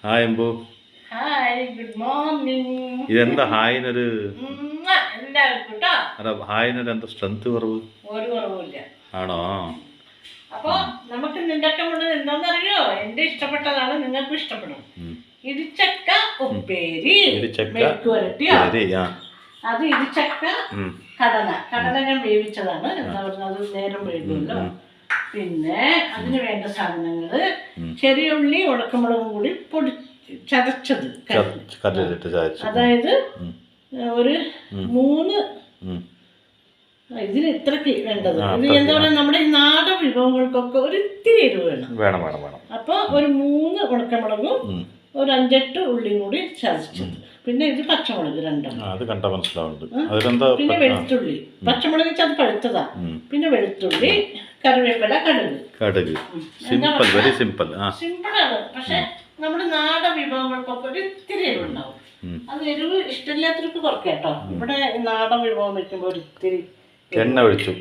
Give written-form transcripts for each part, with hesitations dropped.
Hi Ambu. Hi, good morning. ഇതെന്താ ഹായിനൊരു എല്ലാവർക്കും കേട്ടോ. അല്ല ഹായിനൊരു എന്താ സ്ട്രെങ്ത് കുറവ്? ഒരു കുറവുമില്ല. ആണോ? അപ്പൊ നമുക്ക് നിങ്ങൾക്കുള്ളത് എന്താണെന്നറിയോ? എന്റെ ഇഷ്ടപ്പെട്ടതാണ്, നിങ്ങൾക്കും ഇഷ്ടപ്പെടും. ഇടിച്ചക്ക ഉപ്പേരി, മെഴുക്ക് വരട്ടിയോ. അത് ഇടിച്ചക്ക കടല ഞാൻ വേവിച്ചതാണ്. എന്താ പറയുക, അത് നേരം വേവിക്കുമല്ലോ. പിന്നെ അതിന് വേണ്ട സാധനങ്ങള് ചെറിയ ഉള്ളി ഉണക്കമുളകും കൂടി ചതച്ചത്, അതായത് ഒരു 3. ഇതിന് ഇത്രക്ക് വേണ്ടത്. ഇത് എന്താ പറയാ, നമ്മുടെ ഈ നാടൻ വിഭവങ്ങൾക്കൊക്കെ ഒരു ഇത്തിരി എരിവ് വേണം. അപ്പൊ ഒരു 3 ഉണക്കമുളകും ഒരു 5-8 ഉള്ളിയും കൂടി ചതച്ചത്. പിന്നെ ഇത് പച്ചമുളക് 2. പിന്നെ വെളുത്തുള്ളി, പച്ചമുളക് അത് പഴുത്തതാ. പിന്നെ വെളുത്തുള്ളി, കറിവേപ്പില, കടുക്. സിമ്പിളാണ്. പക്ഷെ നമ്മുടെ നാടൻ വിഭവങ്ങൾക്കൊക്കെ ഒരു ഇത്തിരി എരിവ് ഉണ്ടാവും. അത് എരിവ് ഇഷ്ടമില്ലാത്തവർക്ക് കുറയ്ക്കാട്ടോ. ഇവിടെ നാടൻ വിഭവം വെക്കുമ്പോൾ ഒരു ഇത്തിരി എണ്ണ ഒഴിച്ചു.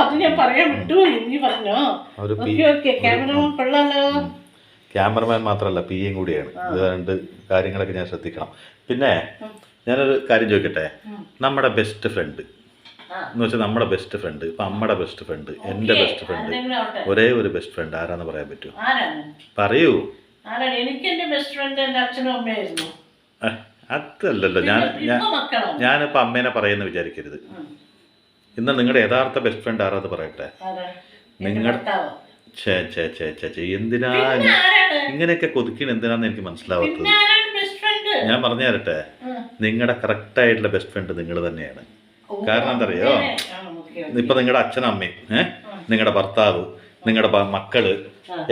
അത് ഞാൻ പറയാൻ വിട്ടു. ഇനി പറഞ്ഞോ? ഓക്കെ. ക്യാമറമാൻ കൊള്ളാലോ. ക്യാമറമാൻ മാത്രമല്ല, പിയും കൂടിയാണ്. ഇത് 2 കാര്യങ്ങളൊക്കെ ഞാൻ ശ്രദ്ധിക്കണം. പിന്നെ ഞാനൊരു കാര്യം ചോദിക്കട്ടെ. നമ്മുടെ ബെസ്റ്റ് ഫ്രണ്ട് എന്ന് വെച്ചാൽ നമ്മുടെ ബെസ്റ്റ് ഫ്രണ്ട്, ഇപ്പം അമ്മയുടെ ബെസ്റ്റ് ഫ്രണ്ട്, എൻ്റെ ബെസ്റ്റ് ഫ്രണ്ട്, ഒരേ ഒരു ബെസ്റ്റ് ഫ്രണ്ട് ആരാന്ന് പറയാൻ പറ്റുമോ? പറയൂ. എനിക്ക് എൻ്റെ ബെസ്റ്റ് ഫ്രണ്ട് എൻ്റെ അച്ഛനും അമ്മയായിരുന്നു. അതല്ലല്ലോ ഞാനിപ്പോൾ അമ്മേനെ പറയുന്ന വിചാരിക്കരുത്. ഇന്ന് നിങ്ങളുടെ യഥാർത്ഥ ബെസ്റ്റ് ഫ്രണ്ട് ആരാന്ന് പറയട്ടെ. നിങ്ങളുടെ എന്തിനാ ഇങ്ങനെയൊക്കെ കൊതിക്കണ എന്തിനാന്ന് എനിക്ക് മനസ്സിലാവാത്തത്. ഞാൻ പറഞ്ഞു തരട്ടെ, നിങ്ങളുടെ കറക്റ്റ് ആയിട്ടുള്ള ബെസ്റ്റ് ഫ്രണ്ട് നിങ്ങൾ തന്നെയാണ്. കാരണം എന്താ അറിയോ, ഇപ്പൊ നിങ്ങളുടെ അച്ഛനും അമ്മയും, നിങ്ങളുടെ ഭർത്താവ്, നിങ്ങളുടെ മക്കള്,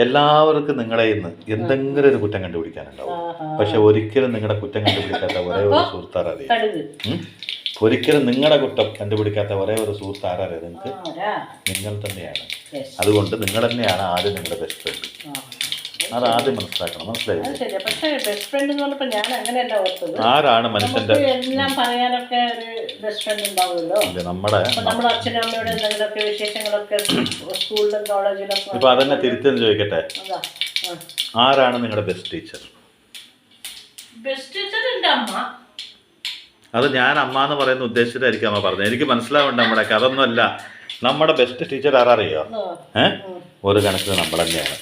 എല്ലാവർക്കും നിങ്ങളെ ഇന്ന് എന്തെങ്കിലും ഒരു കുറ്റം കണ്ടുപിടിക്കാനുണ്ടാവും. പക്ഷെ ഒരിക്കലും നിങ്ങളുടെ കുറ്റം കണ്ടുപിടിക്കാത്ത ഒരേ ഒരു സുഹൃത്ത് ആരാധിക്കും. ഒരിക്കലും നിങ്ങളുടെ കുറ്റം കണ്ടുപിടിക്കാത്ത ഒരേ ഒരു സുഹൃത്ത് ആരാധിക്കും നിങ്ങൾക്ക് നിങ്ങൾ തന്നെയാണ്. അതുകൊണ്ട് നിങ്ങൾ തന്നെയാണ് ആദ്യം നിങ്ങളുടെ ബെസ്റ്റ് ഫ്രണ്ട്. അത് ആദ്യം മനസ്സിലാക്കണം. മനസ്സിലായി? ആരാണ് മനുഷ്യന്റെ എല്ലാം പറയാനൊക്കെ ഒരു ബെസ്റ്റ് ഫ്രണ്ട് ഉണ്ടാവുമല്ലോ. നമ്മുടെ അച്ഛനും അമ്മയുടെ എന്തെങ്കിലുമൊക്കെ വിശേഷങ്ങളൊക്കെ സ്കൂളിലും കോളേജിലും. ഇപ്പൊ അതന്നെ തിരിച്ചെന്ന് ചോദിക്കട്ടെ, ആരാണ് നിങ്ങളുടെ ബെസ്റ്റ് ടീച്ചർ? ബെസ്റ്റ് ടീച്ചർ എൻ്റെ അമ്മ. അത് ഞാൻ അമ്മ എന്ന് പറയുന്ന ഉദ്ദേശിച്ചിട്ടായിരിക്കും അമ്മ പറഞ്ഞത്. എനിക്ക് മനസ്സിലാവുന്നുണ്ട്. നമ്മുടെ അതൊന്നുമല്ല. നമ്മുടെ ബെസ്റ്റ് ടീച്ചർ ആരറിയോ? ഒരു കണക്കിന് നമ്മൾ തന്നെയാണ്.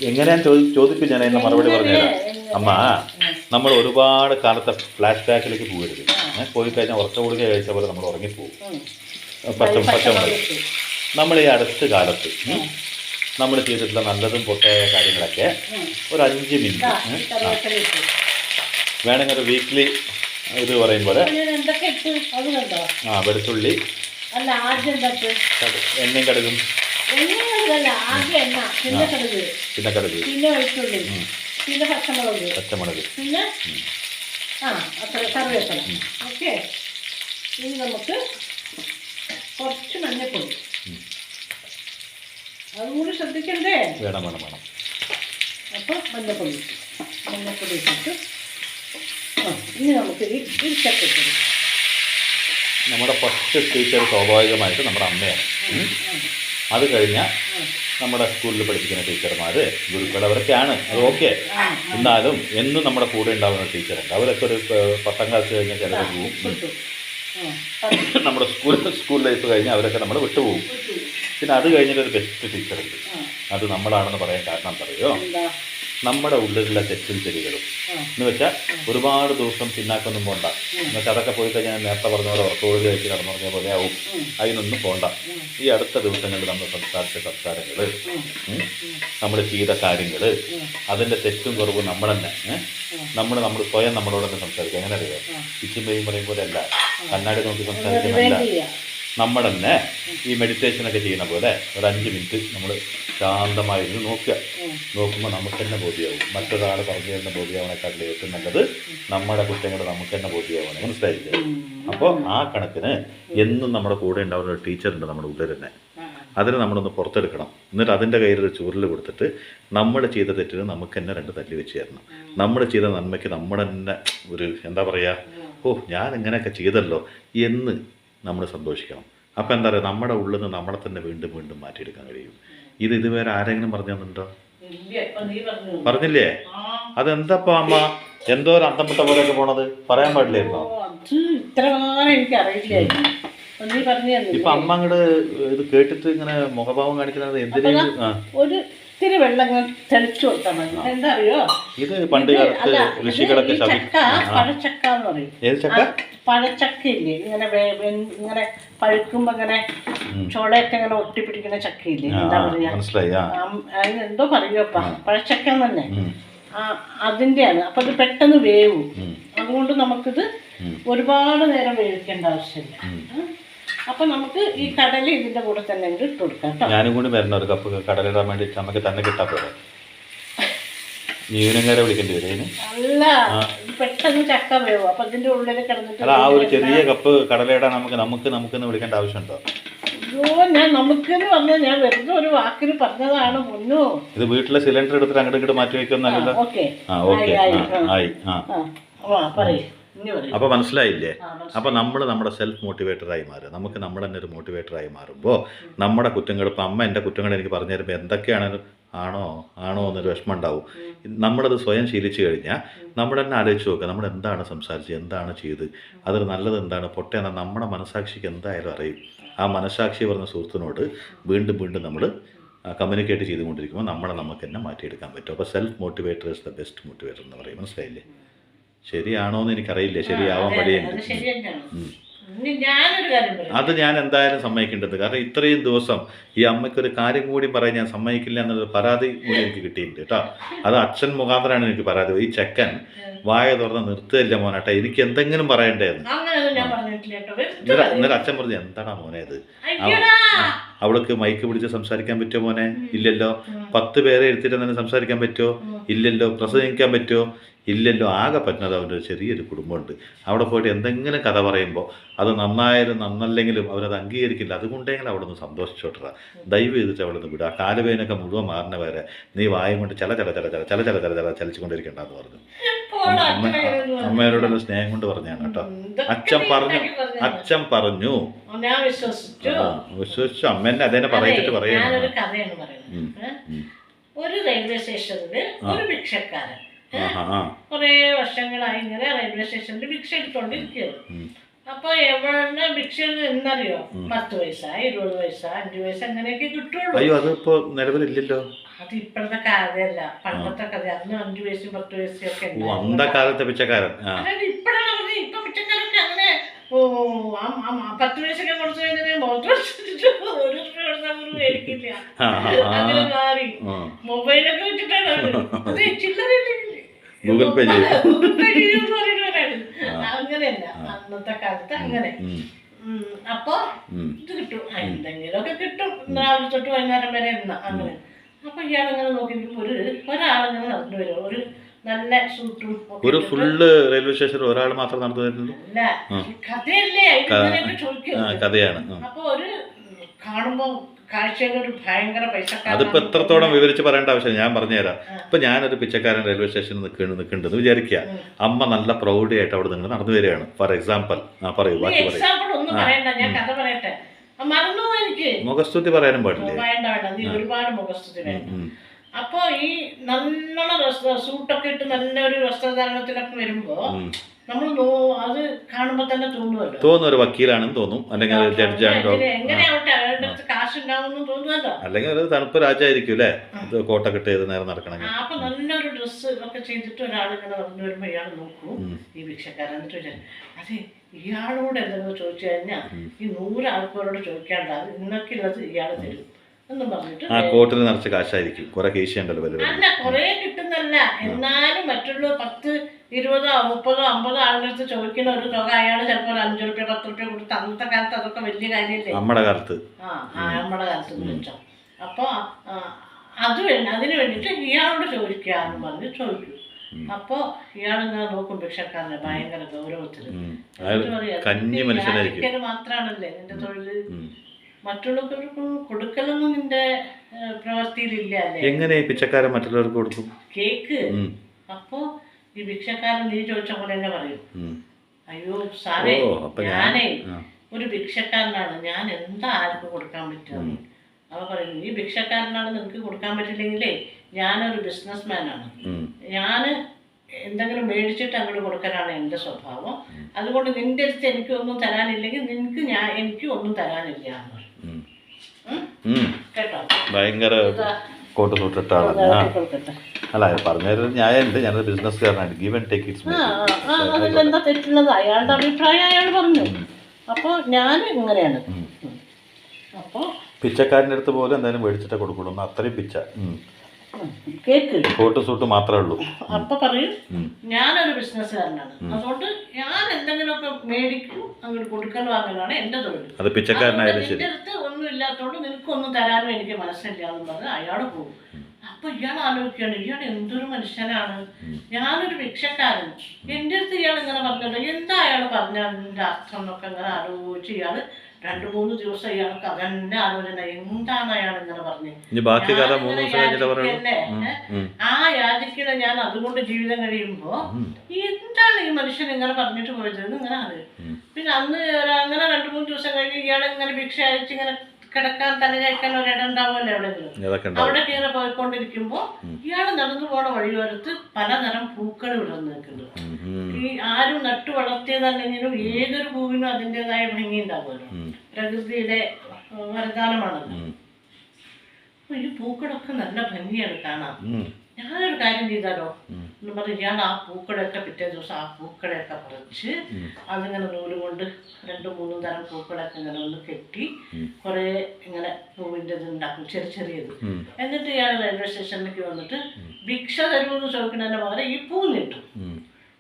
എങ്ങനെയാ ചോദിക്കും ഞാൻ അതിന്റെ മറുപടി പറഞ്ഞുതരാം. അമ്മ, നമ്മൾ ഒരുപാട് കാലത്തെ ഫ്ലാഷ് ബാക്കിലേക്ക് പോകരുത്. പോയി കഴിഞ്ഞാൽ ഉറക്ക ഗുളിക കഴിച്ച പോലെ നമ്മൾ ഉറങ്ങിപ്പോകും. പച്ചമുളക് നമ്മൾ ഈ അടുത്ത കാലത്ത് നമ്മൾ ചെയ്തിട്ടുള്ള നല്ലതും പൊട്ടയായ കാര്യങ്ങളൊക്കെ ഒരു 5 മിനിറ്റ് വേണമെങ്കിൽ ഒരു വീക്ക്ലി ഇത് പറയും പോലെ വെളുത്തുള്ളി, എണ്ണയും കടുകും, പിന്നെ കടുക്, പിന്നെ പച്ചമുളക്, പിന്നെ കറിവേപ്പില. ഓക്കെ. ഇനി നമുക്ക് കുറച്ച് മഞ്ഞപ്പൊടി, അതും കൂടി ശ്രദ്ധിക്കണ്ടേ? വേണം. അപ്പോൾ മഞ്ഞപ്പൊടി ഇട്ടിട്ട് ഇനി നമുക്ക് ഇടിച്ചക്ക. നമ്മുടെ ഫസ്റ്റ് ടീച്ചർ സ്വാഭാവികമായിട്ട് നമ്മുടെ അമ്മയാണ്. അത് കഴിഞ്ഞാൽ നമ്മുടെ സ്കൂളിൽ പഠിപ്പിക്കുന്ന ടീച്ചർമാർ, ഗുരുക്കൾ, അവരൊക്കെയാണ്. അത് ഓക്കെ. എന്നാലും എന്നും നമ്മുടെ കൂടെ ഉണ്ടാകുന്ന ടീച്ചറുണ്ട്. അവരൊക്കെ ഒരു 10ാം ക്ലാസ് കഴിഞ്ഞാൽ ചിലർ പോവും. നമ്മുടെ സ്കൂൾ ലൈഫ് കഴിഞ്ഞാൽ അവരൊക്കെ നമ്മൾ വിട്ടുപോകും. പിന്നെ അത് കഴിഞ്ഞിട്ടൊരു ബെസ്റ്റ് ടീച്ചറുണ്ട്. അത് നമ്മളാണെന്ന് പറയാൻ കാരണം പറയോ, നമ്മുടെ ഉള്ളിലുള്ള തെറ്റും ശരികളും എന്ന് വെച്ചാൽ ഒരുപാട് ദിവസം പിന്നാക്കൊന്നും പോകണ്ട. എന്നുവെച്ചാൽ അതൊക്കെ പോയി കഴിഞ്ഞാൽ നേരത്തെ പറഞ്ഞ പോലെ ഉറക്കോഴി കഴിച്ച് നടന്നുറങ്ങിയ പോലെ ആവും. അതിനൊന്നും പോകണ്ട. ഈ അടുത്ത ദിവസങ്ങളിൽ നമ്മൾ സംസാരിച്ച സംസാരങ്ങൾ, നമ്മൾ ചെയ്ത കാര്യങ്ങൾ, അതിൻ്റെ തെറ്റും കുറവും നമ്മൾ തന്നെ നമ്മൾ സ്വയം നമ്മളോട് തന്നെ സംസാരിക്കുക. എങ്ങനെ അറിയോ? പിച്ചും പെയ്യും പറയും പോലെ അല്ല, കണ്ണാടി നോക്കി സംസാരിക്കുന്നതല്ല. നമ്മൾ തന്നെ ഈ മെഡിറ്റേഷനൊക്കെ ചെയ്യുന്ന പോലെ ഒരു 5 മിനിറ്റ് നമ്മൾ ശാന്തമായിരുന്നു നോക്കുമ്പോൾ നമുക്ക് തന്നെ ബോധ്യമാവും. മറ്റൊരാൾ പറഞ്ഞു തരുന്ന ബോധ്യമാവണേക്കാട്ടിൽ ഏറ്റവും നല്ലത് നമ്മുടെ കുറ്റങ്ങൾ നമുക്ക് തന്നെ ബോധ്യമാവണം. മനസ്സിലായില്ലേ? അപ്പോൾ ആ കണക്കിന് എന്നും നമ്മുടെ കൂടെ ഉണ്ടാവുന്ന ഒരു ടീച്ചറുണ്ട് നമ്മുടെ ഉള്ളിൽ തന്നെ. അതിന് നമ്മളൊന്ന് പുറത്തെടുക്കണം. എന്നിട്ട് അതിൻ്റെ കയ്യിലൊരു ചൂരൽ കൊടുത്തിട്ട് നമ്മൾ ചെയ്ത തെറ്റിന് നമുക്ക് തന്നെ 2 തല്ലി വെച്ച് തരണം. നമ്മൾ ചെയ്ത നന്മയ്ക്ക് നമ്മുടെ തന്നെ ഒരു എന്താ പറയുക, ഞാൻ ഇങ്ങനെയൊക്കെ ചെയ്തല്ലോ എന്ന് നമ്മൾ സന്തോഷിക്കണം. അപ്പോൾ എന്താ പറയുക, നമ്മുടെ ഉള്ളിൽ നിന്ന് നമ്മളെ തന്നെ വീണ്ടും മാറ്റിയെടുക്കാൻ കഴിയും. ഇതുവരെ ആരെങ്കിലും പറഞ്ഞു തന്നിട്ടുണ്ടോ? പറഞ്ഞില്ലേ? അതെന്താ അമ്മ എന്തോ ഒരു അന്തം വിട്ട പോലെയൊക്കെ പോണത്? പറയാൻ പാടില്ലായിരുന്നോ? ഇപ്പൊ അമ്മ അങ്ങോട്ട് ഇത് കേട്ടിട്ട് ഇങ്ങനെ മുഖഭാവം കാണിക്കുന്നത് എന്തിനു? ഒരു ഇത്തിരി വെള്ളം തെളിച്ചു കൊടുത്താൽ മതി. എന്താ അറിയോ, ഇത് പണ്ട് കാലത്ത് ഋഷികളൊക്കെ പഴച്ചക്ക എന്ന് പറയും. ഏത് ചക്ക? പഴച്ചക്ക ഇല്ലേ, ഇങ്ങനെ പഴുക്കുമ്പോ ഇങ്ങനെ ചോളയൊക്കെ ഇങ്ങനെ ഒട്ടിപ്പിടിക്കുന്ന ചക്കയില്ലേ, എന്താ പറയാ, അതിനെന്തോ പറയൂപ്പ, പഴച്ചക്ക തന്നെ. അതിന്റെയാണ്. അപ്പൊ അത് പെട്ടെന്ന് വേവും. അതുകൊണ്ട് നമുക്കിത് ഒരുപാട് നേരം വേവിക്കേണ്ട ആവശ്യമില്ല. അപ്പൊ നമുക്ക് ഈ കടല ഇതിന്റെ കൂടെ തന്നെ ഇട്ട് കൊടുക്കാം. ഞാനും കൂടി വരണം ഒരു കപ്പ് കടല ഇടാൻ വേണ്ടി. നമുക്ക് തന്നെ കിട്ടാൻ പോലെ ജീവനക്കാരെ വിളിക്കേണ്ടി വരും. അല്ല, പെട്ടെന്ന് ചക്ക വേവും. അപ്പൊ ഇതിന്റെ ഉള്ളിൽ കിടന്നിട്ട് ആ ഒരു ചെറിയ കപ്പ് കടല ഇടാൻ നമുക്ക് വിളിക്കേണ്ട ആവശ്യമുണ്ടോ? അയ്യോ, ഞാൻ നമുക്കെന്ന് പറഞ്ഞാൽ ഞാൻ വെറുതെ ഒരു വാക്കിന് പറഞ്ഞതാണ്. മുന്നോ ഇത് വീട്ടിലെ സിലിണ്ടർ എടുത്തിട്ട് അങ്ങോട്ട് ഇങ്ങോട്ട് മാറ്റി വെക്കുന്നല്ലോ. അപ്പൊ മനസ്സിലായില്ലേ? അപ്പൊ നമ്മൾ നമ്മുടെ സെൽഫ് മോട്ടിവേറ്ററായി മാറുക. നമുക്ക് നമ്മൾ തന്നെ ഒരു മോട്ടിവേറ്ററായി മാറുമ്പോൾ നമ്മുടെ കുറ്റങ്ങൾ, ഇപ്പം അമ്മ എൻ്റെ കുറ്റങ്ങൾ എനിക്ക് പറഞ്ഞു തരുമ്പോൾ എന്തൊക്കെയാണെങ്കിലും ആണോ എന്നൊരു വിഷമം ഉണ്ടാവും. നമ്മളത് സ്വയം ശീലിച്ചു കഴിഞ്ഞാൽ നമ്മൾ തന്നെ ആലോചിച്ച് നോക്കുക, നമ്മൾ എന്താണ് സംസാരിച്ചത്, എന്താണ് ചെയ്ത്, അതിൽ നല്ലത് എന്താണ്, പൊട്ടയെന്നാൽ നമ്മുടെ മനസാക്ഷിക്ക് എന്തായാലും അറിയും. ആ മനസാക്ഷി പറഞ്ഞ സുഹൃത്തിനോട് വീണ്ടും വീണ്ടും നമ്മൾ കമ്മ്യൂണിക്കേറ്റ് ചെയ്തുകൊണ്ടിരിക്കുമ്പോൾ നമുക്ക് തന്നെ മാറ്റിയെടുക്കാൻ പറ്റും. അപ്പോൾ self motivator is the best motivator എന്ന് പറയും. മനസ്സിലായില്ലേ? ശരിയാണോ എന്ന് എനിക്കറിയില്ല, ശരിയാവാൻ വഴിയുണ്ട്. അത് ഞാൻ എന്തായാലും സമ്മതിക്കേണ്ടത്. കാരണം ഇത്രയും ദിവസം ഈ അമ്മയ്ക്കൊരു കാര്യം കൂടി പറയാൻ ഞാൻ സമ്മതിക്കില്ല എന്നൊരു പരാതി കൂടി എനിക്ക് കിട്ടിയിട്ടുണ്ട് കേട്ടോ. അത് അച്ഛൻ മുഖാന്തരമാണ് എനിക്ക് പരാതി. ഈ ചെക്കൻ വായ തുറന്ന് നിർത്തുകയില്ല മോനേട്ടാ, എനിക്ക് എന്തെങ്കിലും പറയണ്ടേന്ന്. എന്നിട്ട് അച്ഛൻ പറഞ്ഞു, എന്താടാ മോനെ ഇത്, അവൾക്ക് മൈക്ക് പിടിച്ച് സംസാരിക്കാൻ പറ്റുമോ മോനെ? ഇല്ലല്ലോ. 10 പേരെ എടുത്തിട്ട് തന്നെ സംസാരിക്കാൻ പറ്റുമോ? ഇല്ലല്ലോ. പ്രസംഗിക്കാൻ പറ്റുമോ? ഇല്ലല്ലോ. ആകെ പറ്റുന്നത് അവൻ്റെ ഒരു ചെറിയൊരു കുടുംബമുണ്ട്. അവിടെ പോയിട്ട് എന്തെങ്കിലും കഥ പറയുമ്പോൾ അത് നന്നായാലും നന്നല്ലെങ്കിലും അവരത് അംഗീകരിക്കില്ല. അതുകൊണ്ടെങ്കിലും അവിടെ നിന്ന് സന്തോഷിച്ചോട്ടറ. ദയവ് ചെയ്തിട്ട് അവിടെ നിന്ന് വിടുക. ആ കാലുവേനൊക്കെ മുഴുവൻ മാറുന്ന വരെ നീ വായും കൊണ്ട് ചലിച്ചുകൊണ്ടിരിക്കണ്ടെന്ന് പറഞ്ഞു. അമ്മയോടുള്ള സ്നേഹം കൊണ്ട് പറഞ്ഞാണ് കേട്ടോ. അച്ഛൻ പറഞ്ഞു വിശ്വസിച്ചു. അമ്മേനെ അതേനെ പറയിച്ചിട്ട് പറയുന്നു. ഒരു റെയിൽവേ സ്റ്റേഷനിൽ ഒരു ഭിക്ഷക്കാരൻ കുറെ വർഷങ്ങളായി ഇങ്ങനെ റെയിൽവേ സ്റ്റേഷനിൽ ഭിക്ഷ എടുത്തോണ്ടിരിക്കുകയാണ്. അപ്പൊ എവിടെ ഭിക്ഷ എന്നറിയോ, 10 പൈസ, 20 പൈസ, 5 പൈസ അങ്ങനെയൊക്കെ കിട്ടുള്ളൂ. അയ്യോ, അതിപ്പോ നിലവിലില്ലല്ലോ. അത് ഇപ്പോഴത്തെ കഥയല്ല, പണ്ടത്തെ കഥ. അന്ന് 5 പൈസയും 10 പൈസയും ഒക്കെ കാലത്തെ പിച്ചക്കാരൻ. അതായത് ഇപ്പോഴാണ് പറഞ്ഞത്. ഇപ്പൊ പിച്ചക്കാരൊക്കെ അങ്ങനെ 10 പൈസയൊക്കെ കൊടുത്തു കഴിഞ്ഞാൽ ഒരു മേടിക്കില്ല. അങ്ങനെ മാറി മൊബൈലൊക്കെ വെച്ചിട്ടാണ് അത് ചില്ലറ ഗൂഗിൾ പേ അങ്ങനെയല്ല അന്നത്തെ കാലത്ത് അങ്ങനെ. അപ്പൊ ഇത് കിട്ടും, എന്തെങ്കിലുമൊക്കെ കിട്ടും. രാവിലെ തൊട്ട് വൈകുന്നേരം വരെ ഇരുന്ന അങ്ങനെ. അപ്പൊ ഇയാളങ്ങനെ നോക്കിയപ്പോ ഒരാളങ്ങനെ നടന്നു വരും. ഒരു നല്ല സൂട്ടും ഒരു ഫുള്ള് റെയിൽവേ സ്റ്റേഷനിൽ ഒരാൾ മാത്രം നടന്നു വരുന്നുള്ളൂ. അല്ല, കഥയല്ലേ, കഥയാണ്. അപ്പൊ ഒരു കാണുമ്പോ കാഴ്ചയിലൊരു ഭയങ്കര പൈസ. അതിപ്പോ എത്രത്തോളം വിവരിച്ച് പറയേണ്ട ആവശ്യം ഞാൻ പറഞ്ഞുതരാം. ഇപ്പൊ ഞാനൊരു പിച്ചക്കാരൻ റെയിൽവേ സ്റ്റേഷനിൽ നിൽക്കുന്നുണ്ടെന്ന് വിചാരിക്കുക. അമ്മ നല്ല പ്രൗഡി ആയിട്ട് അവിടെ നിങ്ങൾ നടന്നു വരികയാണ്. ഫോർ എക്സാമ്പിൾ പറയൂ, ബാക്കി മുഖസ്തുതി പറയാനും പാടില്ലേ? ഒരുപാട് മുഖസ്തുതി വേണം. അപ്പൊ ഈ നല്ലോണം സൂട്ടൊക്കെ ഇട്ട് നല്ലൊരു വസ്ത്രധാരണത്തിലൊക്കെ വരുമ്പോ നമ്മൾ അത് കാണുമ്പോ തന്നെ തോന്നും ഒരു വക്കീലാണെന്ന് തോന്നും, അല്ലെങ്കിൽ അല്ലെങ്കിൽ ഒരു തണുപ്പ് രാജായിരിക്കും അല്ലേ, കോട്ടൊക്കെ ഇട്ട് ചെയ്ത് നേരം നടക്കണം. അപ്പൊ നല്ലൊരു ഡ്രസ്സ് ഒക്കെ ചെയ്തിട്ട് ഒരാളിങ്ങനെ നടന്നു വരുമ്പോ ഇയാൾ നോക്കും, ഈ ഭിക്ഷക്കാരൻ. എന്നിട്ട് വിചാരിക്കും, അതെ ഇയാളോട് എന്തെങ്കിലും ചോദിച്ചു കഴിഞ്ഞാൽ ഈ 100 ആൾക്കാരോട് ചോദിക്കാണ്ട് അത് ഇന്നൊക്കെയുള്ളത് ഇയാൾ തരും എന്നും പറഞ്ഞിട്ട്. ആ കോട്ടിൽ നിറച്ച് കാശായിരിക്കും, കുറെ കേശുണ്ടല്ലോ. അല്ല, കുറെ കിട്ടുന്നല്ല, എന്നാലും മറ്റുള്ള 10, 20, 30, 50 ആളുകൾക്ക് ചോദിക്കുന്ന ഒരു തുക അയാൾ ചിലപ്പോൾ 5 രൂപ 10 രൂപ കൊടുത്ത്. അന്നത്തെ കാലത്ത് അതൊക്കെ വലിയ കാര്യമല്ലേ, നമ്മുടെ കാലത്ത്. നമ്മുടെ കാലത്ത് വിളിച്ചോ. അപ്പൊ അതിന് വേണ്ടിട്ട് ഇയാളോട് ചോദിക്കാന്ന് പറഞ്ഞ് ചോദിക്കും. അപ്പൊ ഇയാളിങ്ങനെ നോക്കും ഭിക്ഷക്കാരനെ ഭയങ്കര ഗൗരവത്തില്. മാത്രാണല്ലേ നിന്റെ തൊഴില്, മറ്റുള്ളവർക്ക് കൊടുക്കലൊന്നും നിന്റെ പ്രവൃത്തിയിലില്ല അല്ലേ? എങ്ങനെ പിച്ചക്കാരൻ മറ്റുള്ളവർക്ക് കൊടുക്കും? കേക്ക്. അപ്പൊ ഈ ഭിക്ഷക്കാരൻ നീ ചോദിച്ച പോലെ തന്നെ പറയും, അയ്യോ സാറേ ഞാനേ ഒരു ഭിക്ഷക്കാരനാണ്, ഞാൻ എന്താ ആർക്കും കൊടുക്കാൻ പറ്റുക. അവ പറയുന്നു, ഈ ഭിക്ഷക്കാരനാണ് നിനക്ക് കൊടുക്കാൻ പറ്റില്ലെങ്കിലേ ഞാനൊരു ബിസിനസ്മാനാണ്, ഞാൻ എന്തെങ്കിലും മേടിച്ചിട്ട് അങ്ങോട്ട് കൊടുക്കാനാണ് എൻ്റെ സ്വഭാവം. അതുകൊണ്ട് നിന്റെ അടുത്ത് എനിക്കൊന്നും തരാനില്ലെങ്കിൽ എനിക്ക് ഒന്നും തരാനില്ല എന്ന് പറയും. കേട്ടോ, ഭയങ്കര കോട്ട് സൂട്ടിട്ട ആളാണ്. അല്ല പറഞ്ഞൊരു ന്യായമുണ്ട്, ഞാനൊരു ബിസിനസ്സുകാരനാണ്, ഗീവ് ആൻഡ് ടേക്ക് ഇറ്റ്സ്. അതിലെന്താ തെറ്റുള്ളത്? അയാളുടെ അഭിപ്രായം അയാൾ പറഞ്ഞു. അപ്പോൾ ഞാൻ ഇങ്ങനെയാണ്. അപ്പോൾ പിച്ചക്കാരൻ്റെ അടുത്ത് പോലും എന്തായാലും മേടിച്ചിട്ടേ കൊടുക്കുള്ളൂ, അത്രയും പിച്ച. കേക്ക് കോട്ട് സൂട്ട് മാത്രമേ ഉള്ളൂ. അപ്പൊ പറയും ഞാനൊരു ബിസിനസ്സുകാരനാണ്, അതുകൊണ്ട് ഞാൻ എന്തെങ്കിലുമൊക്കെ മേടിക്കും അങ്ങോട്ട് കൊടുക്കലോ അങ്ങനെയാണ് എൻ്റെ തൊഴിൽ. അത് പിച്ചക്കാരനായാലും ശരി. എൻ്റെ അടുത്ത് ഒന്നും ഇല്ലാത്തതുകൊണ്ട് നിനക്കൊന്നും തരാനും എനിക്ക് മനസ്സില്ല എന്ന് പറഞ്ഞ് അയാൾ പോകും. അപ്പൊ ഇയാൾ ആലോചിക്കുകയാണ്, ഇയാൾ എന്തൊരു മനുഷ്യനാണ്, ഞാനൊരു ഭിക്ഷക്കാരൻ, എൻ്റെ അടുത്ത് ഇയാൾ ഇങ്ങനെ പറഞ്ഞല്ലോ, എന്താ അയാൾ പറഞ്ഞതിൻ്റെ അർത്ഥം എന്നൊക്കെ അങ്ങനെ ആലോചിച്ച് ഇയാൾ 2-3 ദിവസം ഇയാൾക്ക് അതന്നെ ആലോചന, എന്താണ് അയാൾ ഇങ്ങനെ പറഞ്ഞത്, ആ യാചിക്കുന്ന ഞാൻ അതുകൊണ്ട് ജീവിതം കഴിയുമ്പോ എന്താണ് ഈ മനുഷ്യൻ ഇങ്ങനെ പറഞ്ഞിട്ട് പോയത് ഇങ്ങനെ ആണ്. പിന്നെ അന്ന് അങ്ങനെ 2-3 ദിവസം കഴിഞ്ഞ് ഇയാൾ ഇങ്ങനെ ഭിക്ഷ അയച്ച് ഇങ്ങനെ കിടക്കാൻ തല കഴിക്കാൻ ഒരിടം ഉണ്ടാവുമല്ലോ എവിടെയെങ്കിലും, അവിടെ കയറി പോയിക്കൊണ്ടിരിക്കുമ്പോ ഇയാൾ നടന്നു പോണ വഴിയോരത്ത് പലതരം പൂക്കൾ വിടർന്ന് നിൽക്കുന്നുണ്ട്. ഈ ആരും നട്ടു വളർത്തിയതല്ലെങ്കിലും ഏതൊരു പൂവിനും അതിൻ്റെതായ ഭംഗി ഉണ്ടാവുമല്ലോ, പ്രകൃതിയുടെ വരദാനമാണല്ലോ. അപ്പൊ ഈ പൂക്കളൊക്കെ നല്ല ഭംഗിയാണ് കാണാൻ. ഞാനൊരു കാര്യം ചെയ്താലോ എന്ന് പറഞ്ഞ് ഇയാൾ ആ പൂക്കളൊക്കെ പിറ്റേ ദിവസം ആ പൂക്കളെയൊക്കെ പറിച്ച് അതിങ്ങനെ നൂല് കൊണ്ട് 2-3 തരം പൂക്കളൊക്കെ ഇങ്ങനെ ഒന്ന് കെട്ടി കുറെ ഇങ്ങനെ പൂവിൻ്റെ ഇത് ഉണ്ടാക്കും, ചെറിയത്. എന്നിട്ട് ഇയാൾ റെയിൽവേ സ്റ്റേഷനിലേക്ക് വന്നിട്ട് ഭിക്ഷ തരുമെന്ന് ചോദിക്കുന്നതിന് പകരം ഈ പൂ നീട്ടും.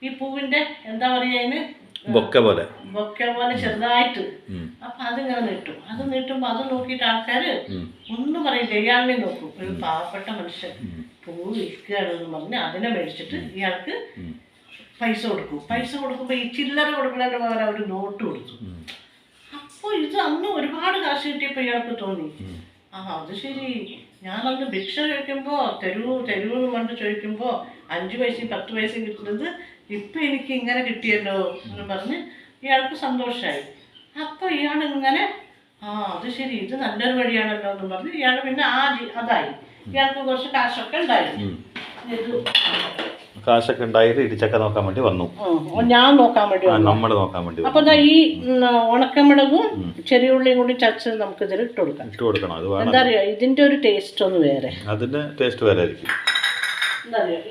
ഈ പൂവിന്റെ എന്താ പറയാ, അതിന് ബൊക്ക പോലെ ചെറുതായിട്ട്. അപ്പൊ അതിങ്ങനെ നീട്ടും. അത് നീട്ടുമ്പോ അത് നോക്കിയിട്ട് ആൾക്കാര് ഒന്നും പറയില്ല, ഇയാളിനെ നോക്കും. ഒരു പാവപ്പെട്ട മനുഷ്യൻ പൂ വിൽക്കുകയാണെന്ന് പറഞ്ഞ് അതിനെ മേടിച്ചിട്ട് ഇയാൾക്ക് പൈസ കൊടുക്കും. പൈസ കൊടുക്കുമ്പോ ഈ ചില്ലറ കൊടുക്കുന്നതിന്റെ പകരം അവര് നോട്ട് കൊടുത്തു. അപ്പൊ ഇത് അന്ന് ഒരുപാട് കാശ് കിട്ടിയപ്പോ ഇയാൾക്ക് തോന്നി, അത് ശരി, ഞാനന്ന് ഭിക്ഷ ചോദിക്കുമ്പോ തരൂന്ന് പറഞ്ഞിട്ട് ചോദിക്കുമ്പോ 5 പൈസയും 10 പൈസയും കിട്ടുന്നത് ഇപ്പൊ എനിക്ക് ഇങ്ങനെ കിട്ടിയല്ലോ എന്ന് പറഞ്ഞ് ഇയാൾക്ക് സന്തോഷമായി. അപ്പൊ ഇയാൾ ഇങ്ങനെ അത് ശരി, ഇത് നല്ലൊരു വഴിയാണല്ലോ എന്ന് പറഞ്ഞ് ഇയാൾ പിന്നെ അതായി. ഇയാൾക്ക് കുറച്ച് കാശൊക്കെ ഉണ്ടായിരുന്നു. കാശൊക്കെ ഉണ്ടായത് ഇടിച്ചക്ക നോക്കാൻ വേണ്ടി വന്നു, ഞാൻ നോക്കാൻ വേണ്ടി, നമ്മൾ നോക്കാൻ വേണ്ടി. അപ്പൊ ഈ ഉണക്കമുളകും ചെറിയ ഉള്ളിയും കൂടി ചതച്ച് നമുക്ക് ഇതിൽ ഇട്ട് കൊടുക്കണം. എന്താ അറിയോ, ഇതിന്റെ ഒരു ടേസ്റ്റ് ഒന്ന് വേറെ, അതിന്റെ ടേസ്റ്റ് വേറെ ആയിരിക്കും. എന്താ അറിയോ,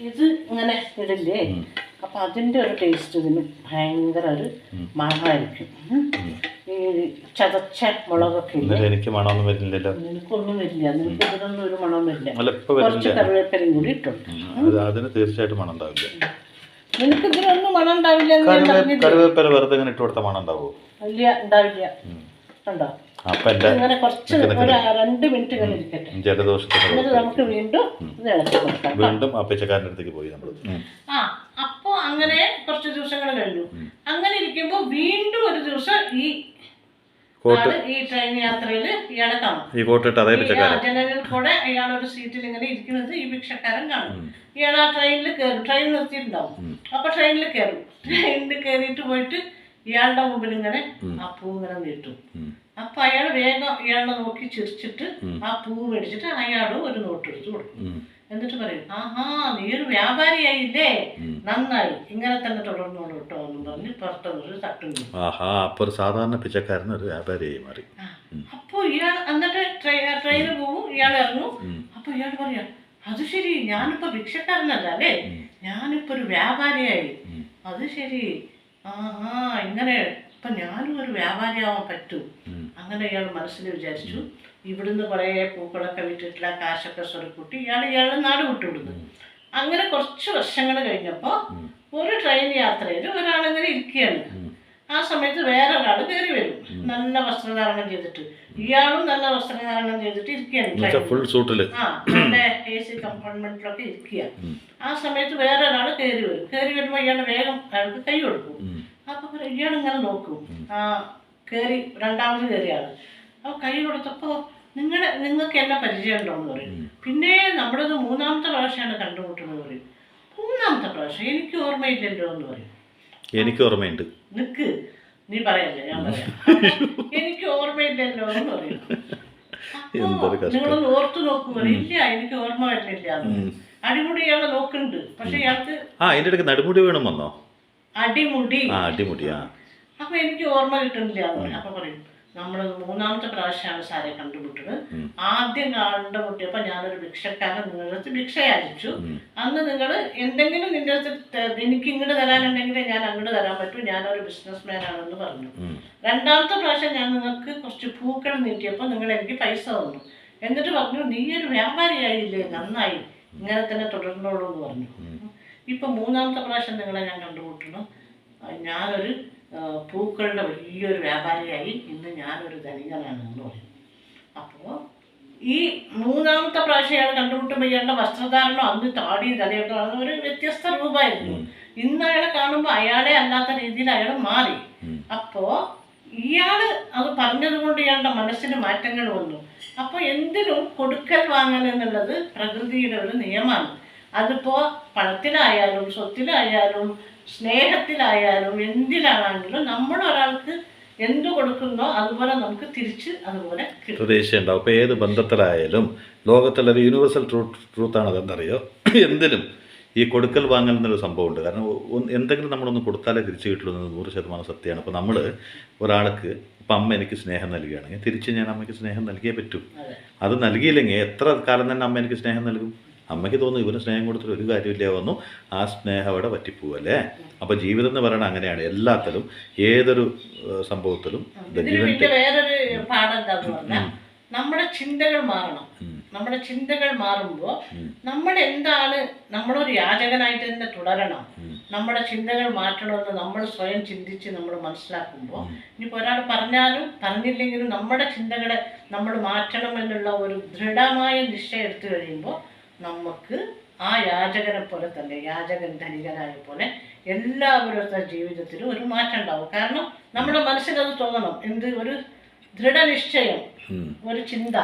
ഇത് ഇങ്ങനെ ഇടില്ലേ, അപ്പൊ അതിന്റെ ഒരു ടേസ്റ്റ് ഇതിന് ഭയങ്കര ഒരു മണമായിരിക്കും. ഈ ചതച്ച മുളകൊക്കെ എനിക്ക് മണമൊന്നും വരുന്നില്ലല്ലോ. നിനക്കൊന്നും വരില്ല, നിനക്ക് ഇതിനൊന്നും ഒരു മണം വരില്ല. കുറച്ച് കറിവേപ്പിലയും കൂടി ഇട്ടുണ്ട്, അതിന് തീർച്ചയായിട്ടും മണം ഉണ്ടാവില്ല. നിനക്ക് ഇതിനൊന്നും മണം ഉണ്ടാവില്ല. കറിവേപ്പില വെറുതെ ഇങ്ങനെ ഇട്ട് കൊടുത്ത മണം ഉണ്ടാവോ? ഇല്ല, ഉണ്ടാവില്ല. ഉണ്ടോ? ഇങ്ങനെ കുറച്ച് ഒരു 2 മിനിറ്റ് ഇങ്ങനെ ഇരിക്കട്ടെ, എന്നിട്ട് നമുക്ക് വീണ്ടും ഇത് ഇളക്കി കൊടുക്കാം. വീണ്ടും ആ പിച്ചക്കാരൻ്റെ അടുത്തേക്ക് പോയി നമ്മൾ. അപ്പൊ അങ്ങനെ കുറച്ച് ദിവസങ്ങൾ കഴിഞ്ഞു. അങ്ങനെ ഇരിക്കുമ്പോ വീണ്ടും ഒരു ദിവസം ഈ ട്രെയിൻ യാത്രയിൽ ഇയാളെ കാണും. ജനലിൽ കൂടെ ഇയാളൊരു സീറ്റിൽ ഇങ്ങനെ ഇരിക്കുന്നത് ഈ ഭിക്ഷക്കാരൻ കാണും. ഇയാൾ ആ ട്രെയിനിൽ കയറും, ട്രെയിൻ നിർത്തിയിട്ടുണ്ടാവും. അപ്പൊ ട്രെയിനിൽ കയറും. ട്രെയിനിൽ കയറിയിട്ട് പോയിട്ട് ഇയാളുടെ മുമ്പിൽ ഇങ്ങനെ ആ പൂ ഇങ്ങനെ നീട്ടും. അപ്പൊ അയാൾ വേഗം ഇയാളെ നോക്കി ചിരിച്ചിട്ട് ആ പൂ മേടിച്ചിട്ട് അയാളും ഒരു നോട്ട് എടുത്ത് കൊടുക്കും. എന്നിട്ട് പറയും, നീ ഒരു വ്യാപാരിയായില്ലേ, നന്നായി, ഇങ്ങനെ തന്നെ തുടർന്നോളൂ കേട്ടോ എന്നും പറഞ്ഞ് പുറത്തൊരു തട്ടും. അപ്പൊ ഒരു സാധാരണ പിച്ചക്കാരൻ ഒരു വ്യാപാരിയായി മാറി. അപ്പൊ ഇയാൾ എന്നിട്ട് ട്രെയിന് പോവും, ഇയാൾ ഇറങ്ങും. അപ്പൊ ഇയാൾ പറയാ, അത് ശരി, ഞാനിപ്പോ ഭിക്ഷക്കാരനല്ല അല്ലേ, ഞാനിപ്പോ ഒരു വ്യാപാരിയായി. അത് ശരി, ഇങ്ങനെ ഇപ്പൊ ഞാനും ഒരു വ്യാപാരിയാവാൻ പറ്റും. അങ്ങനെ ഇയാൾ മനസ്സിൽ വിചാരിച്ചു. ഇവിടുന്ന് കുറേ പൂക്കളൊക്കെ വിട്ടിട്ടുള്ള കാശൊക്കെ സ്വരക്കൂട്ടി ഇയാൾ നാട് വിട്ടുവിടുന്നു. അങ്ങനെ കുറച്ച് വർഷങ്ങൾ കഴിഞ്ഞപ്പോൾ ഒരു ട്രെയിൻ യാത്രയിൽ ഒരാളിങ്ങനെ ഇരിക്കുകയാണ്. ആ സമയത്ത് വേറെ ഒരാൾ കയറി വരും, നല്ല വസ്ത്രധാരണം ചെയ്തിട്ട്. ഇയാളും നല്ല വസ്ത്രധാരണം ചെയ്തിട്ട് ഇരിക്കുകയാണ്, നല്ല AC കമ്പാർട്ട്മെന്റിലൊക്കെ ഇരിക്കുക. ആ സമയത്ത് വേറെ ഒരാൾ കയറി വരും. കയറി വരുമ്പോൾ ഇയാൾ വേഗം അയാൾക്ക് കൈ കൊടുക്കും. അപ്പൊ ഇയാളിങ്ങനെ നോക്കും, രണ്ടാമത് കയറിയാണ്. അപ്പോൾ കൈ കൊടുത്തപ്പോൾ നിങ്ങൾക്ക് എന്നെ പരിചയം ഉണ്ടോയെന്ന് പറയും. പിന്നെ നമ്മുടേത് 3ാമത്തെ പ്രാവശ്യമാണ് കണ്ടുമുട്ടുന്നത് പറയും. 3ാമത്തെ പ്രാവശ്യം എനിക്ക് ഓർമ്മയില്ലല്ലോ എന്ന് പറയും. എനിക്ക് ഓർമ്മയുണ്ട്, നിക്ക്, നീ പറയല്ലേ, ഞാൻ പറയാം. എനിക്ക് ഓർമ്മയില്ലല്ലോ എന്ന് പറയും. എന്തൊരു കഷ്ടം. നിങ്ങളൊന്ന് ഓർത്തു നോക്കുക. ഇല്ല, എനിക്ക് ഓർമ്മ വരുന്നില്ല. അടിമുടി ഇയാളെ നോക്കുന്നുണ്ട്, പക്ഷെ ഇയാൾക്ക് അതിന്റെ ഇടയ്ക്ക് നടുമുടി വീണും വന്നോ? അടിമുടി അടിമുടി. അപ്പൊ എനിക്ക് ഓർമ്മ കിട്ടുന്നില്ല. അപ്പൊ പറയും നമ്മള് 3ാമത്തെ പ്രാവശ്യമാണ് സാറെ കണ്ടുമുട്ടത്. ആദ്യം കണ്ടുമുട്ടിയപ്പോ ഞാനൊരു ഭിക്ഷക്കാരൻ നിങ്ങളുടെ അടുത്ത് ഭിക്ഷ യാചിച്ചു. അന്ന് നിങ്ങൾ എന്തെങ്കിലും നിന്റെ അടുത്ത് എനിക്ക് ഇങ്ങോട്ട് തരാനുണ്ടെങ്കിൽ ഞാൻ അങ്ങോട്ട് തരാൻ പറ്റും, ഞാനൊരു ബിസിനസ് മാൻ ആണെന്ന് പറഞ്ഞു. 2ാമത്തെ പ്രാവശ്യം ഞാൻ നിങ്ങൾക്ക് കുറച്ച് പൂക്കൾ നീട്ടിയപ്പോൾ നിങ്ങൾ എനിക്ക് പൈസ തന്നു. എന്നിട്ട് പറഞ്ഞു നീ ഒരു വ്യാപാരിയായില്ലേ, നന്നായി, ഇങ്ങനെ തന്നെ തുടർന്നോളൂ എന്ന് പറഞ്ഞു. ഇപ്പൊ 3ാമത്തെ പ്രാവശ്യം നിങ്ങളെ ഞാൻ കണ്ടുമുട്ടണം, ഞാനൊരു പൂക്കളുടെ വലിയൊരു വ്യാപാരിയായി, ഇന്ന് ഞാനൊരു ധനികനാണെന്ന് പറയും. അപ്പോൾ ഈ 3ാമത്തെ പ്രാവശ്യം അയാൾ കണ്ടുമുട്ടുമ്പോൾ ഇയാളുടെ വസ്ത്രധാരണം അന്ന് താടി തലയൊക്കെ ഒരു വ്യത്യസ്ത രൂപമായിരുന്നു. ഇന്ന് അയാളെ കാണുമ്പോൾ അയാളെ അല്ലാത്ത രീതിയിൽ അയാൾ മാറി. അപ്പോൾ ഇയാള് അത് പറഞ്ഞത് കൊണ്ട് ഇയാളുടെ മനസ്സിന് മാറ്റങ്ങൾ വന്നു. അപ്പോൾ എന്തിനും കൊടുക്കൽ വാങ്ങൽ എന്നുള്ളത് പ്രകൃതിയുടെ ഒരു നിയമമാണ്. അതിപ്പോൾ പണത്തിലായാലും സ്വത്തിലായാലും സ്നേഹത്തിലായാലും എന്തിലാണെങ്കിലും നമ്മൾ ഒരാൾക്ക് എന്ത് കൊടുക്കുന്നോ അതുപോലെ നമുക്ക് തിരിച്ച് അതുപോലെ പ്രതീക്ഷയുണ്ടാവും. ഇപ്പോൾ ഏത് ബന്ധത്തിലായാലും ലോകത്തുള്ളൊരു യൂണിവേഴ്സൽ ട്രൂത്താണ് അതെന്തറിയോ, എന്തിനും ഈ കൊടുക്കൽ വാങ്ങൽ എന്നൊരു സംഭവമുണ്ട്. കാരണം എന്തെങ്കിലും നമ്മളൊന്ന് കൊടുത്താലേ തിരിച്ചു കിട്ടുള്ളൂ എന്ന് 100% സത്യമാണ്. അപ്പോൾ നമ്മൾ ഒരാൾക്ക് ഇപ്പം അമ്മ എനിക്ക് സ്നേഹം നൽകുകയാണെങ്കിൽ തിരിച്ച് ഞാൻ അമ്മയ്ക്ക് സ്നേഹം നൽകിയേ പറ്റൂ. അത് നൽകിയില്ലെങ്കിൽ എത്ര കാലം തന്നെ അമ്മ എനിക്ക് സ്നേഹം നൽകും? അമ്മയ്ക്ക് തോന്നുന്നു ഇവന് സ്നേഹം കൊടുത്തിട്ട് ഒരു കാര്യമില്ല വന്നു, ആ സ്നേഹം അവിടെ പറ്റിപ്പോവല്ലേ. അപ്പോൾ ജീവിതം എന്ന് പറയുന്നത് അങ്ങനെയാണ്. എല്ലാത്തിലും ഏതൊരു സംഭവത്തിലും വേറൊരു പാഠം എന്താന്ന് പറഞ്ഞാൽ നമ്മുടെ ചിന്തകൾ മാറണം. നമ്മുടെ ചിന്തകൾ മാറുമ്പോൾ നമ്മൾ എന്താണ്, നമ്മളൊരു യാചകനായിട്ട് തന്നെ തുടരണം. നമ്മുടെ ചിന്തകൾ മാറ്റണമെന്ന് നമ്മൾ സ്വയം ചിന്തിച്ച് നമ്മൾ മനസ്സിലാക്കുമ്പോൾ ഇനിയിപ്പോൾ ഒരാൾ പറഞ്ഞാലും പറഞ്ഞില്ലെങ്കിലും നമ്മുടെ ചിന്തകളെ നമ്മൾ മാറ്റണം എന്നുള്ള ഒരു ദൃഢമായ നിശ്ചയം എടുത്തു കഴിയുമ്പോൾ നമുക്ക് ആ യാചകനെ പോലെ തന്നെ, യാചകൻ ധനികനായ പോലെ എല്ലാവരുടെ ജീവിതത്തിലും ഒരു മാറ്റം ഉണ്ടാവും. കാരണം നമ്മുടെ മനസ്സിലത് തോന്നണം. എന്ത് ഒരു ദൃഢനിശ്ചയം, ഒരു ചിന്ത,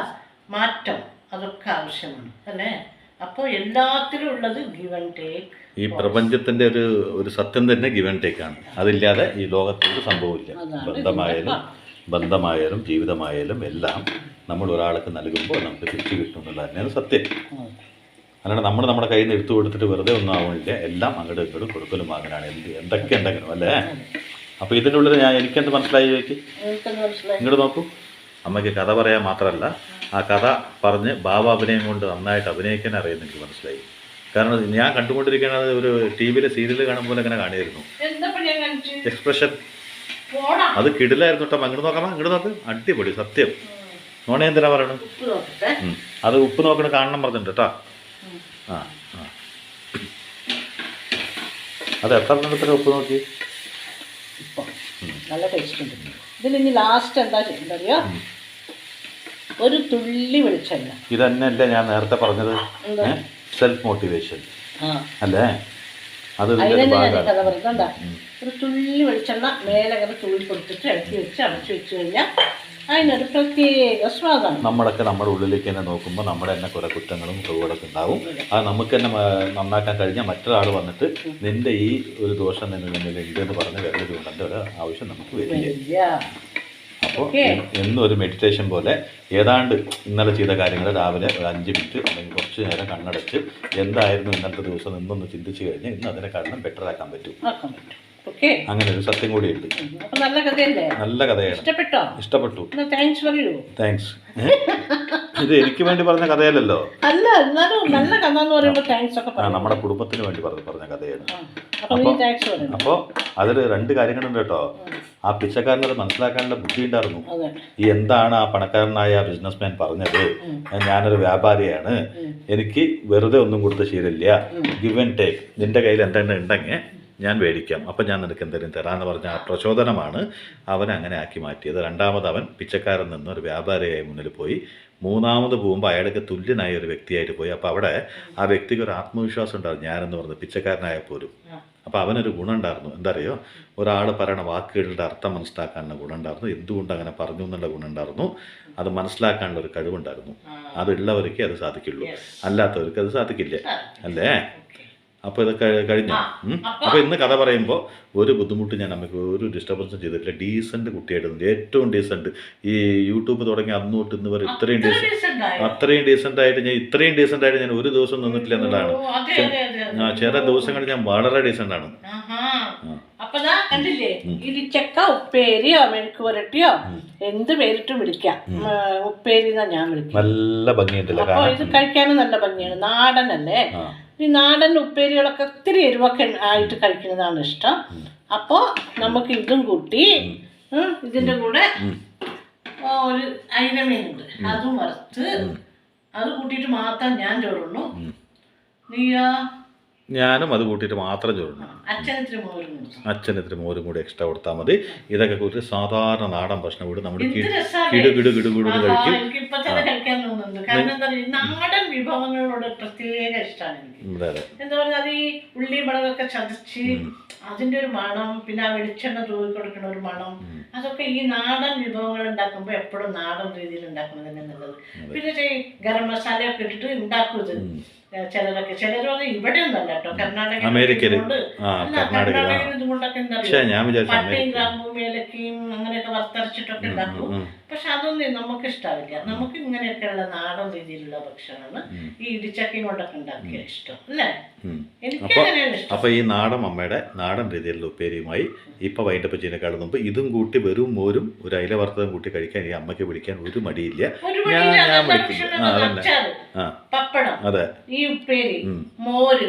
മാറ്റം, അതൊക്കെ ആവശ്യമാണ് അല്ലേ. അപ്പോൾ എല്ലാത്തിലും ഉള്ളത് ഗിവ് ആൻഡ് ടേക്ക്. ഈ പ്രപഞ്ചത്തിന്റെ ഒരു സത്യം തന്നെ ഗിവ് ആൻഡ് ടേക്ക് ആണ്. അതില്ലാതെ ഈ ലോകത്തിൽ സംഭവമില്ല. ബന്ധമായാലും ജീവിതമായാലും എല്ലാം നമ്മൾ ഒരാൾക്ക് നൽകുമ്പോൾ നമുക്ക് തിരിച്ചു കിട്ടും എന്നുള്ളത് തന്നെയാണ് സത്യം. അല്ലാണ്ട് നമ്മുടെ കയ്യിൽ നിന്ന് എടുത്തു കൊടുത്തിട്ട് വെറുതെ ഒന്നും ആവുന്നില്ല. എല്ലാം അങ്ങോട്ട് ഇങ്ങോട്ട് കൊടുക്കലും വാങ്ങാനാണ് എന്തൊക്കെ ഉണ്ടെങ്കിലും അല്ലേ. അപ്പോൾ ഇതിൻ്റെ ഉള്ളിൽ എനിക്കെന്ത് മനസ്സിലായി ചോദിക്ക്, ഇങ്ങോട്ട് നോക്കൂ. അമ്മയ്ക്ക് കഥ പറയാൻ മാത്രമല്ല, ആ കഥ പറഞ്ഞ് ഭാവാഭിനയം കൊണ്ട് നന്നായിട്ട് അഭിനയിക്കാൻ അറിയുമെന്ന് എനിക്ക് മനസ്സിലായി. കാരണം ഞാൻ കണ്ടുകൊണ്ടിരിക്കുന്നത് ഒരു TV-യിൽ സീരിയൽ കാണുമ്പോൾ അങ്ങനെ കാണിയായിരുന്നു. എക്സ്പ്രഷൻ അത് കിടിലായിരുന്നു കേട്ടോ. അങ്ങോട്ട് നോക്കാം, ഇങ്ങോട്ട് നോക്ക്, അടിപൊളി സത്യം. നോണ എന്തിനാ പറയണത്? അത് ഉപ്പ് നോക്കണം കാണണം പറഞ്ഞിട്ടുണ്ട് കേട്ടോ. അത് എത്ര എണ്ണത്തിന് ഉപ്പ് നോക്കി? നല്ല ടേസ്റ്റ് ഉണ്ട്. ഇതിൽ ഇനി ലാസ്റ്റ് എന്താ ചെയ്യുന്നറിയോ, ഒരു തുള്ളി വെളിച്ചെണ്ണ. ഇതന്നെയല്ലേ ഞാൻ നേരത്തെ പറഞ്ഞത്, സെൽഫ് മോട്ടിവേഷൻ അല്ലേ. അത് കഥ പറയുന്നുണ്ടാ. ഒരു തുള്ളി വെളിച്ചെണ്ണ മേലെ അങ്ങനെ തുള്ളി കൊടുത്തിട്ട് ഇളക്കി വെച്ച് അടച്ചു വെച്ച് കഴിഞ്ഞാൽ അതിനൊരു പ്രത്യേക സ്വാദാണ്. നമ്മളൊക്കെ നമ്മുടെ ഉള്ളിലേക്ക് തന്നെ നോക്കുമ്പോൾ നമ്മുടെ തന്നെ കുറെ കുറ്റങ്ങളും കുറവുകളൊക്കെ ഉണ്ടാവും. അത് നമുക്ക് തന്നെ നന്നാക്കാൻ കഴിഞ്ഞാൽ മറ്റൊരാൾ വന്നിട്ട് നിന്റെ ഈ ഒരു ദോഷം ഉണ്ടെന്ന് പറഞ്ഞ് വിരൽ ചൂണ്ടേണ്ട ഒരു ആവശ്യം നമുക്ക് വരില്ല. അപ്പോൾ എന്നും ഒരു മെഡിറ്റേഷൻ പോലെ ഏതാണ്ട് ഇന്നലെ ചെയ്ത കാര്യങ്ങൾ രാവിലെ ഒരു 5 മിനിറ്റ് അല്ലെങ്കിൽ കുറച്ച് നേരം കണ്ണടച്ച് എന്തായിരുന്നു ഇന്നത്തെ ദിവസം എന്നൊന്ന് ചിന്തിച്ച് കഴിഞ്ഞാൽ ഇന്ന് അതിനെ കാരണം ബെറ്റർ ആക്കാൻ പറ്റും. അങ്ങനെ ഒരു സത്യം കൂടിയുണ്ട്. നല്ല കഥയല്ലേ? നല്ല കഥയാണ്. ഇഷ്ടപ്പെട്ടു. താങ്ക്സ്. ഇത് എനിക്ക് വേണ്ടി പറഞ്ഞ കഥയല്ലല്ലോ. അല്ല, എന്നാലും നല്ല കഥ എന്ന് പറയുമ്പോൾ താങ്ക്സ് ഒക്കെ പറയാം. നമ്മുടെ കുടുംബത്തിന് വേണ്ടി പറഞ്ഞ കഥയാണ്. അപ്പോൾ അതിൽ 2 കാര്യങ്ങളുണ്ട് കേട്ടോ. ആ പിച്ചക്കാരനത് മനസ്സിലാക്കാനുള്ള ബുദ്ധി ഉണ്ടായിരുന്നു. ഈ എന്താണ് ആ പണക്കാരനായ ബിസിനസ്മാൻ പറഞ്ഞത്, ഞാനൊരു വ്യാപാരിയാണ്, എനിക്ക് വെറുതെ ഒന്നും കൊടുത്ത ശീലമില്ല, ഗിവ് ആൻഡ് ടേക്ക്, നിന്റെ കയ്യിൽ എന്തെങ്കിലും ഉണ്ടെങ്കിൽ ഞാൻ മേടിക്കാം, അപ്പം ഞാൻ നിനക്ക് എന്തെങ്കിലും തരാമെന്ന് പറഞ്ഞ ആ പ്രചോദനമാണ് അവനെ അങ്ങനെ ആക്കി മാറ്റിയത്. 2ാമത് അവൻ പിച്ചക്കാരൻ നിന്ന് ഒരു വ്യാപാരിയായി മുന്നിൽ പോയി. 3ാമത് പോകുമ്പോൾ അയാൾക്ക് തുല്യനായ ഒരു വ്യക്തിയായിട്ട് പോയി. അപ്പോൾ അവിടെ ആ വ്യക്തിക്ക് ഒരു ആത്മവിശ്വാസം ഉണ്ടായിരുന്നു, ഞാനെന്ന് പറഞ്ഞത് പിച്ചക്കാരനായപ്പോലും. അപ്പോൾ അവനൊരു ഗുണം ഉണ്ടായിരുന്നു. എന്താ അറിയോ, ഒരാൾ പറയണ വാക്കുകളുടെ അർത്ഥം മനസ്സിലാക്കാനുള്ള ഗുണം ഉണ്ടായിരുന്നു, എന്തുകൊണ്ട് അങ്ങനെ പറഞ്ഞു എന്നുള്ള ഗുണം ഉണ്ടായിരുന്നു, അത് മനസ്സിലാക്കാനുള്ള ഒരു കഴിവുണ്ടായിരുന്നു. അതുള്ളവർക്ക് അത് സാധിക്കുള്ളൂ, അല്ലാത്തവർക്ക് അത് സാധിക്കില്ല അല്ലേ. അപ്പോൾ ഇതൊക്കെ കഴിഞ്ഞു. അപ്പോൾ ഇന്ന് കഥ പറയുമ്പോൾ ഒരു ബുദ്ധിമുട്ട് ഞാൻ അമ്മയ്ക്ക് ഒരു ഡിസ്റ്റർബൻസും ചെയ്തിട്ടില്ല. ഡീസൻറ്റ് കുട്ടിയായിട്ട് ഏറ്റവും ഡീസൻറ്റ്. ഈ യൂട്യൂബ് തുടങ്ങി അന്ന് തൊട്ട് ഇന്ന് വരെ അത്രയും ഡീസൻ്റായിട്ട് ഞാൻ ഒരു ദിവസം നിന്നിട്ടില്ല എന്നുള്ളതാണ്. ചില ദിവസങ്ങളിൽ ഞാൻ വളരെ ഡീസൻ്റാണ്. അപ്പതാ കണ്ടില്ലേ, ഇടിച്ചക്ക ഉപ്പേരിയോ മെഴുക്ക് പുരട്ടിയോ എന്ത് പേരിട്ട് വിളിക്കാം. ഉപ്പേരി എന്നാ ഞാൻ വിളിക്കാം. നല്ല ഭംഗിയുണ്ടല്ലോ. അപ്പൊ ഇത് കഴിക്കാനും നല്ല ഭംഗിയാണ്. നാടനല്ലേ. ഈ നാടൻ ഉപ്പേരികളൊക്കെ ഒത്തിരി എരിവൊക്കെ ആയിട്ട് കഴിക്കുന്നതാണ് ഇഷ്ടം. അപ്പോൾ നമുക്ക് ഇതും കൂട്ടി ഇതിൻ്റെ കൂടെ ഒരു അയിലമീനുണ്ട്, അതും വറുത്ത് അത് കൂട്ടിയിട്ട് മാത്രം ഞാൻ ചോറുണ്ണു. നീയോ? ഞാനും അത് കൂട്ടിയിട്ട് മാത്രം ചോറുണ്ണു. അച്ഛനിത്തിരി മോരും കൂടി എക്സ്ട്രാ കൊടുത്താൽ മതി. ഇതൊക്കെ കൂട്ടി സാധാരണ നാടൻ ഭക്ഷണം കൂടി നമ്മൾ കിടുകിടുകിടുകിടുന്ന് കഴിക്കും. നാടൻ വിഭവങ്ങളോട് പ്രത്യേക ഇഷ്ടമാണ് എനിക്ക്. എന്താ പറയുക, അത് ഈ ഉള്ളി മുളകൊക്കെ ചതച്ച് അതിന്റെ ഒരു മണം, പിന്നെ ആ വെളിച്ചെണ്ണ തൂവി കൊടുക്കുന്ന ഒരു മണം, അതൊക്കെ ഈ നാടൻ വിഭവങ്ങൾ ഉണ്ടാക്കുമ്പോൾ എപ്പോഴും നാടൻ രീതിയിൽ ഉണ്ടാക്കുന്നത് തന്നെ നല്ലത്. പിന്നെ ഗരം മസാലയൊക്കെ ഇട്ടിട്ട് ഉണ്ടാക്കുന്നത് ചിലരൊന്നും ഇവിടെ ഒന്നല്ല കേട്ടോ, കർണാടക ഇതുകൊണ്ടൊക്കെ എന്താ പറയുക പട്ടയും ഗ്രാമ്പും ഏലക്കയും അങ്ങനെയൊക്കെ വറുത്തരച്ചിട്ടൊക്കെ ഉണ്ടാക്കും. പക്ഷെ അതൊന്നും നമുക്ക് ഇഷ്ടമില്ല. നമുക്ക് ഇങ്ങനെയൊക്കെയുള്ള നാടൻ രീതിയിലുള്ള ഭക്ഷണമാണ് ഈ ഇടിച്ചക്കയും കൊണ്ടൊക്കെ ഉണ്ടാക്കിയ ഇഷ്ടം അല്ലേ. അപ്പൊ ഈ നാടൻ അമ്മയുടെ നാടൻ രീതിയിലുള്ള ഉപ്പേരിയുമായി ഇപ്പൊ വൈകിട്ടപ്പ് ചെയ്യുന്നതിനേക്കാൾ മുമ്പ് ഇതും കൂട്ടി വെറും മോരും ഒരു അയില വറുത്തതും കൂട്ടി കഴിക്കാൻ ഈ അമ്മയ്ക്ക് വിളിക്കാൻ ഒരു മടിയില്ല. ഞാൻ വിളിക്കില്ല. പപ്പടം, അതെ, ഈ ഉപ്പേരി, മോര്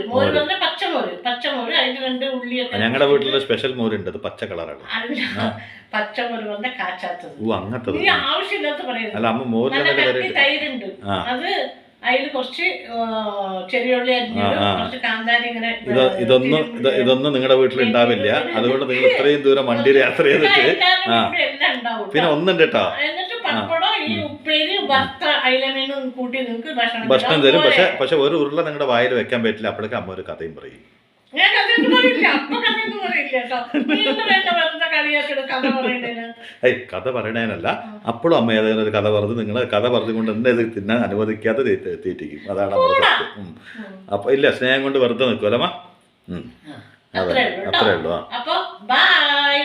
പച്ചമോര് അതിന് രണ്ട് ഉള്ളിയൊക്കെ. ഞങ്ങളുടെ വീട്ടിലെ സ്പെഷ്യൽ മോരുണ്ട്, അത് പച്ച കളറാണ്. പച്ചമോര് വന്ന കാച്ചാത്തത്. അങ്ങനത്തെ ആവശ്യമില്ലാത്ത പറയുന്നത്. അല്ല അമ്മ മോര് തൈരുണ്ട്, അത് അതിൽ കുറച്ച് ചെറിയുള്ളി കുറച്ച് കാന്താരി ഇങ്ങനെ. ഇതൊന്നും നിങ്ങളുടെ വീട്ടിൽ ഉണ്ടാവില്ല. അതുകൊണ്ട് നിങ്ങൾ ഇത്രയും ദൂരം വണ്ടിയിൽ യാത്ര ചെയ്തിട്ട് പിന്നെ ഒന്നുണ്ട് കേട്ടോ, എന്നിട്ട് പപ്പടം ഈ ഉപ്പേരി വറുത്ത അയിലമീനും കൂട്ടി നിങ്ങൾക്ക് ഭക്ഷണം തരും. പക്ഷെ ഒരു ഉരുള നിങ്ങളുടെ വായിൽ വെക്കാൻ പറ്റില്ല. അപ്പോഴേക്കും അമ്മ ഒരു കഥയും പറയും. കഥ പറയണേനല്ല, അപ്പോഴും അമ്മ ഏതെങ്കിലും ഒരു കഥ പറഞ്ഞ് നിങ്ങളെ കഥ പറഞ്ഞുകൊണ്ട് എന്നെ ഇത് തിന്നാൻ അനുവദിക്കാതെ തീറ്റിക്കും. അതാണ് നമ്മുടെ സത്യം. അപ്പൊ ഇല്ല, സ്നേഹം കൊണ്ട് വെറുതെ നിൽക്കുമല്ലമ്മ. അതെ, അത്രേ ഉള്ളൂ. അപ്പൊ ബൈ.